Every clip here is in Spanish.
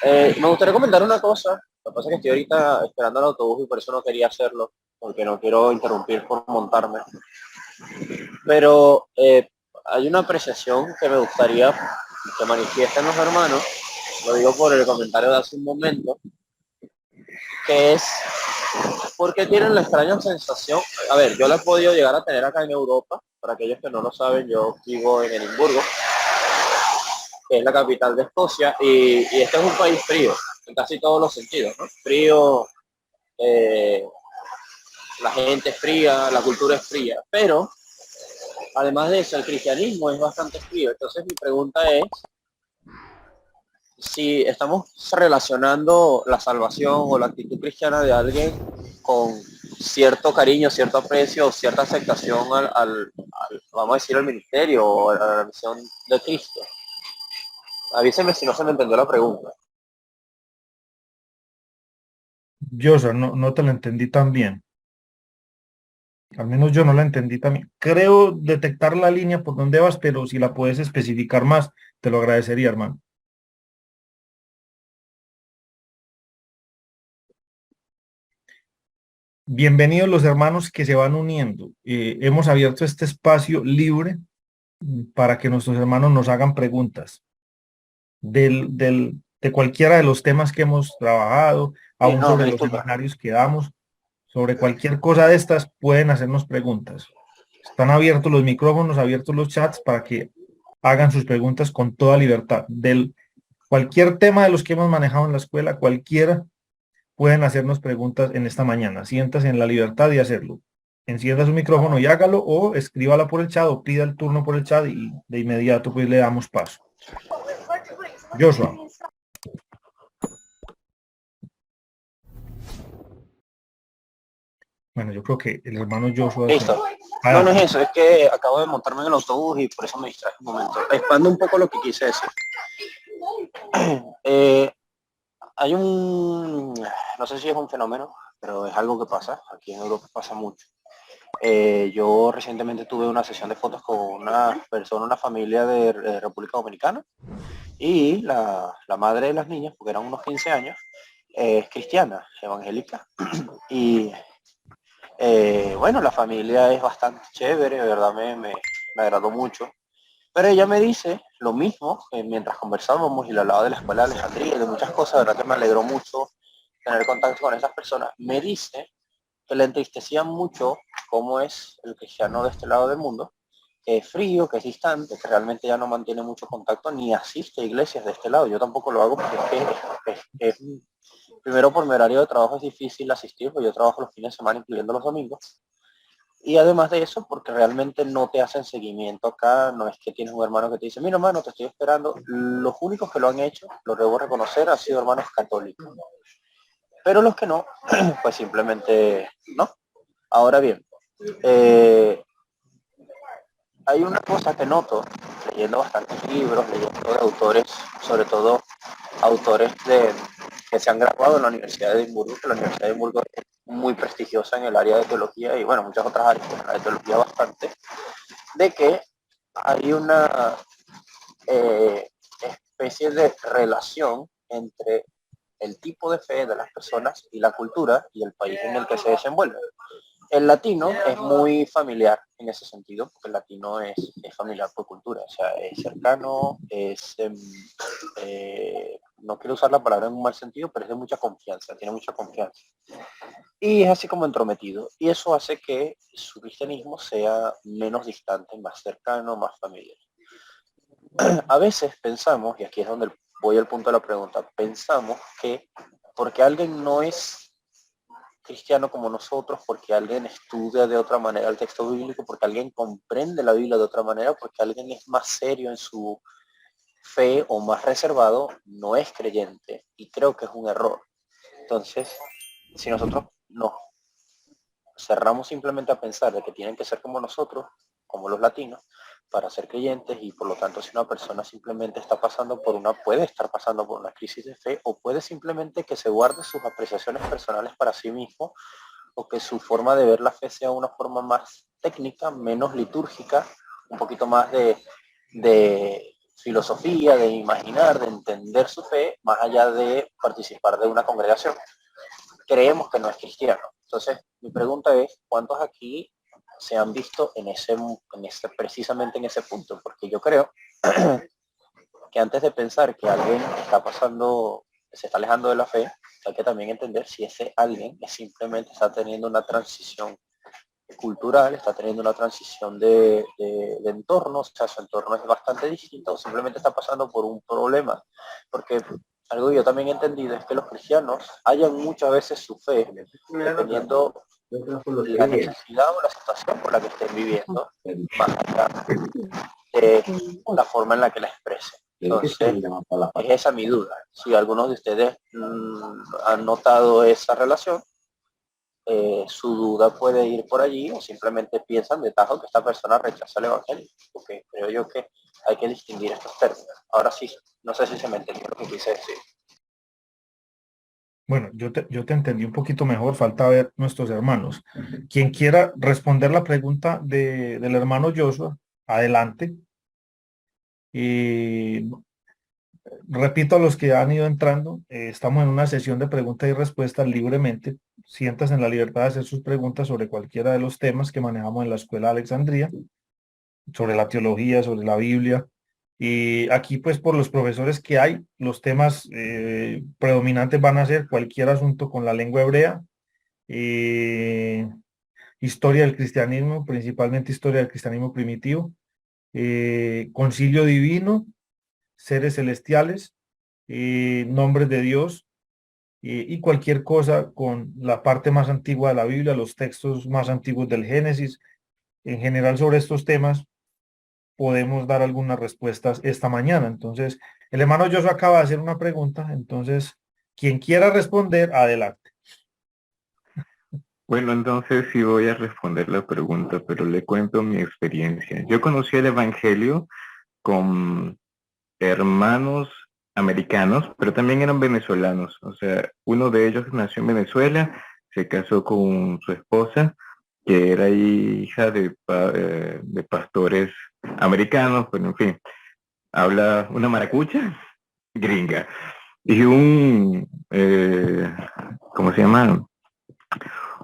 Me gustaría comentar una cosa. Lo que pasa es que estoy ahorita esperando el autobús y por eso no quería hacerlo, porque no quiero interrumpir por montarme. Pero hay una apreciación que me gustaría que manifiesten los hermanos, lo digo por el comentario de hace un momento, que es porque tienen la extraña sensación, a ver, yo la he podido llegar a tener acá en Europa, para aquellos que no lo saben, yo vivo en Edimburgo, que es la capital de Escocia, y este es un país frío, en casi todos los sentidos, ¿no? Frío, eh, la gente es fría, la cultura es fría, pero además de eso, el cristianismo es bastante frío. Entonces mi pregunta es si estamos relacionando la salvación o la actitud cristiana de alguien con cierto cariño, cierto aprecio, cierta aceptación vamos a decir, al ministerio o a la misión de Cristo. Avíseme si no se me entendió la pregunta. Yo, o sea, no te la entendí tan bien. Al menos yo no la entendí tan bien. Creo detectar la línea por donde vas, pero si la puedes especificar más, te lo agradecería, hermano. Bienvenidos los hermanos que se van uniendo. Hemos abierto este espacio libre para que nuestros hermanos nos hagan preguntas de cualquiera de los temas que hemos trabajado, Sí, aún no, me sobre los disculpa. seminarios que damos, sobre cualquier cosa de estas, pueden hacernos preguntas. Están abiertos los micrófonos, abiertos los chats para que hagan sus preguntas con toda libertad. Cualquier tema de los que hemos manejado en la escuela, cualquiera, pueden hacernos preguntas en esta mañana. Siéntase en la libertad de hacerlo. Encienda su micrófono y hágalo, o escríbala por el chat o pida el turno por el chat y de inmediato pues le damos paso. Joshua. Bueno, yo creo que el hermano Joshua Listo. No, no es Adelante. eso, es que acabo de montarme en el autobús y por eso me distraje un momento. Expando un poco lo que quise decir. Eh, Hay no sé si es un fenómeno, pero es algo que pasa, aquí en Europa pasa mucho. Yo recientemente tuve una sesión de fotos con una persona, una familia de República Dominicana, y la madre de las niñas, porque eran unos 15 años, es cristiana, evangélica, y bueno, la familia es bastante chévere, de verdad me agradó mucho. Pero ella me dice lo mismo mientras conversábamos y le hablaba de la escuela de Alejandría y de muchas cosas, de verdad que me alegró mucho tener contacto con esas personas. Me dice que le entristecía mucho cómo es el cristiano de este lado del mundo, que es frío, que es distante, que realmente ya no mantiene mucho contacto ni asiste a iglesias de este lado. Yo tampoco lo hago porque es primero por mi horario de trabajo es difícil asistir, porque yo trabajo los fines de semana incluyendo los domingos. Y además de eso, porque realmente no te hacen seguimiento acá, no es que tienes un hermano que te dice, mira hermano, te estoy esperando. Los únicos que lo han hecho, lo debo reconocer, han sido hermanos católicos. Pero los que no, pues simplemente no. Ahora bien, eh, hay una cosa que noto, leyendo bastantes libros, leyendo de autores, sobre todo autores que se han graduado en la Universidad de Edimburgo, que la Universidad de Edimburgo es muy prestigiosa en el área de teología y bueno, muchas otras áreas, pero en la de teología bastante, de que hay una especie de relación entre el tipo de fe de las personas y la cultura y el país en el que se desenvuelve. El latino es muy familiar en ese sentido, porque el latino es familiar por cultura, o sea, es cercano, no quiero usar la palabra en un mal sentido, pero es de mucha confianza, tiene mucha confianza. Y es así como entrometido. Y eso hace que su cristianismo sea menos distante, más cercano, más familiar. A veces pensamos, y aquí es donde voy al punto de la pregunta, pensamos que porque alguien no es cristiano como nosotros, porque alguien estudia de otra manera el texto bíblico, porque alguien comprende la Biblia de otra manera, porque alguien es más serio en su fe o más reservado, no es creyente. Y creo que es un error. Entonces, si nosotros nos cerramos simplemente a pensar de que tienen que ser como nosotros, como los latinos, para ser creyentes, y por lo tanto si una persona simplemente está pasando por puede estar pasando por una crisis de fe, o puede simplemente que se guarde sus apreciaciones personales para sí mismo, o que su forma de ver la fe sea una forma más técnica, menos litúrgica, un poquito más de filosofía, de imaginar, de entender su fe, más allá de participar de una congregación. Creemos que no es cristiano. Entonces, mi pregunta es, ¿cuántos aquí se han visto precisamente en ese punto? Porque yo creo que antes de pensar que alguien está pasando, se está alejando de la fe, hay que también entender si ese alguien simplemente está teniendo una transición cultural, está teniendo una transición de entorno, o sea, su entorno es bastante distinto, simplemente está pasando por un problema, porque algo que yo también he entendido es que los cristianos hallan muchas veces su fe dependiendo la necesidad o la situación por la que estén viviendo, más allá de la forma en la que la expresen. Entonces, es esa mi duda. Si algunos de ustedes han notado esa relación, su duda puede ir por allí o simplemente piensan de tajo que esta persona rechaza el evangelio, porque creo yo que hay que distinguir estos términos. Ahora sí, no sé si se me entendió lo que quise decir. Bueno, yo te entendí un poquito mejor, falta ver nuestros hermanos. Quien quiera responder la pregunta del hermano Joshua, adelante. Y repito a los que han ido entrando, estamos en una sesión de preguntas y respuestas libremente. Sientas en la libertad de hacer sus preguntas sobre cualquiera de los temas que manejamos en la Escuela de Alexandría, sobre la teología, sobre la Biblia. Y aquí, pues, por los profesores que hay, los temas predominantes van a ser cualquier asunto con la lengua hebrea, historia del cristianismo, principalmente historia del cristianismo primitivo, concilio divino, seres celestiales, nombres de Dios, y cualquier cosa con la parte más antigua de la Biblia, los textos más antiguos del Génesis. En general, sobre estos temas podemos dar algunas respuestas esta mañana. Entonces, el hermano Joshua acaba de hacer una pregunta, entonces, quien quiera responder, adelante. Bueno, entonces sí voy a responder la pregunta, pero le cuento mi experiencia. Yo conocí el Evangelio con hermanos americanos, pero también eran venezolanos. O sea, uno de ellos nació en Venezuela, se casó con su esposa, que era hija de pastores americanos, pero en fin, habla una maracucha gringa. Y ¿cómo se llama?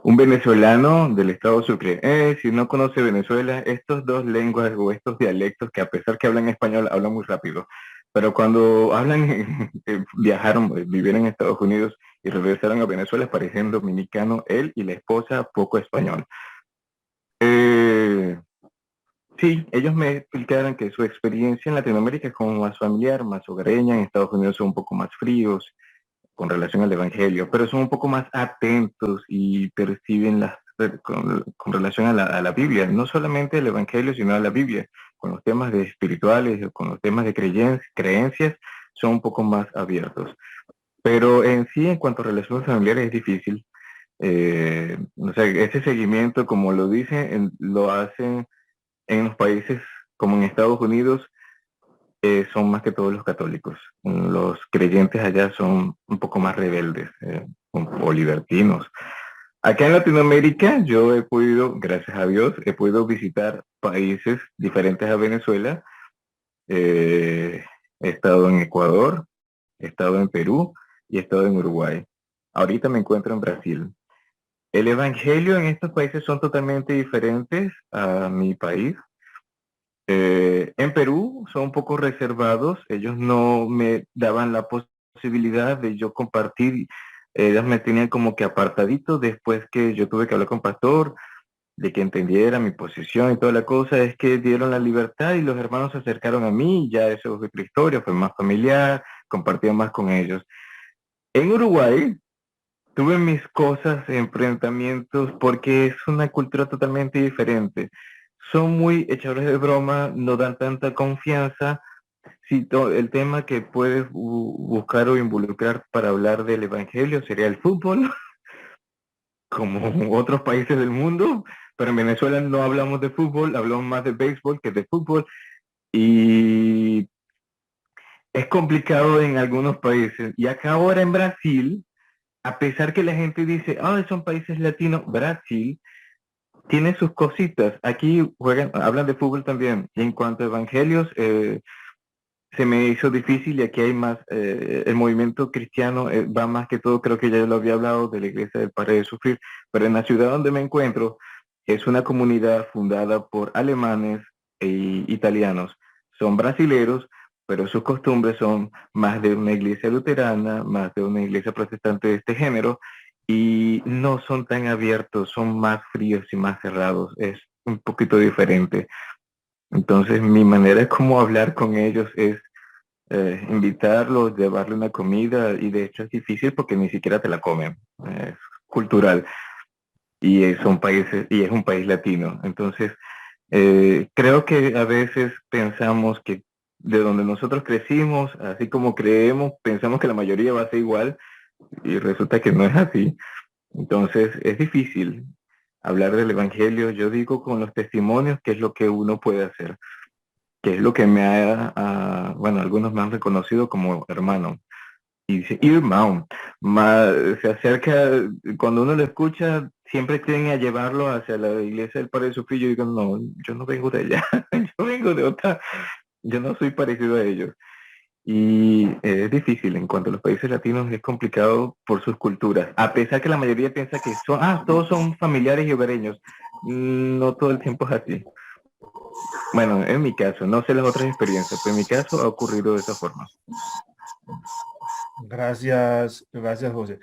Un venezolano del estado Sucre. Si no conoce Venezuela, estos dos lenguas o estos dialectos que a pesar que hablan español, hablan muy rápido. Pero cuando hablan, viajaron, vivieron en Estados Unidos y regresaron a Venezuela, parecían dominicano, él y la esposa, poco español. Sí, ellos me explicaron que su experiencia en Latinoamérica es como más familiar, más hogareña, en Estados Unidos son un poco más fríos con relación al Evangelio, pero son un poco más atentos y perciben con relación a la Biblia, no solamente el Evangelio, sino a la Biblia, con los temas de espirituales, con los temas de creencias, son un poco más abiertos. Pero en sí, en cuanto a relaciones familiares, es difícil. O sea, ese seguimiento, como lo dicen, lo hacen en los países como en Estados Unidos, son más que todos los católicos. Los creyentes allá son un poco más rebeldes o libertinos. Acá en Latinoamérica yo he podido, gracias a Dios, he podido visitar países diferentes a Venezuela. He estado en Ecuador, he estado en Perú y he estado en Uruguay. Ahorita me encuentro en Brasil. El evangelio en estos países son totalmente diferentes a mi país. En Perú son un poco reservados, ellos no me daban la posibilidad de yo compartir, ellos me tenían como que apartadito después que yo tuve que hablar con pastor, de que entendiera mi posición y toda la cosa, es que dieron la libertad y los hermanos se acercaron a mí, ya eso fue otra historia, fue más familiar, compartía más con ellos. En Uruguay tuve mis cosas, enfrentamientos, porque es una cultura totalmente diferente. Son muy echadores de broma, no dan tanta confianza. Si el tema que puedes buscar o involucrar para hablar del evangelio sería el fútbol, como otros países del mundo, pero en Venezuela no hablamos de fútbol, hablamos más de béisbol que de fútbol, y es complicado en algunos países. Y acá ahora en Brasil, a pesar que la gente dice, son países latinos, Brasil tiene sus cositas. Aquí juegan, hablan de fútbol también. Y en cuanto a evangelios, se me hizo difícil y aquí hay más, el movimiento cristiano va más que todo, creo que ya lo había hablado de la iglesia del Padre de Sufrir, pero en la ciudad donde me encuentro es una comunidad fundada por alemanes e italianos. Son brasileros, pero sus costumbres son más de una iglesia luterana, más de una iglesia protestante de este género, y no son tan abiertos, son más fríos y más cerrados, es un poquito diferente. Entonces mi manera de cómo hablar con ellos es invitarlos, llevarle una comida, y de hecho es difícil porque ni siquiera te la comen, es cultural, y son países, y es un país latino. Entonces creo que a veces pensamos que de donde nosotros crecimos, así como creemos, pensamos que la mayoría va a ser igual, y resulta que no es así. Entonces es difícil hablar del evangelio, yo digo, con los testimonios, qué es lo que uno puede hacer, que es lo que me bueno, algunos me han reconocido como hermano. Y dice, hermano, se acerca, cuando uno lo escucha, siempre tienden a llevarlo hacia la iglesia del Padre de Sufrir. Yo digo, no, yo no vengo de allá, yo vengo de otra, yo no soy parecido a ellos. Y es difícil, en cuanto a los países latinos es complicado por sus culturas, a pesar que la mayoría piensa que todos son familiares y hogareños. No todo el tiempo es así. Bueno, en mi caso, no sé las otras experiencias, pero en mi caso ha ocurrido de esa forma. Gracias, gracias, José.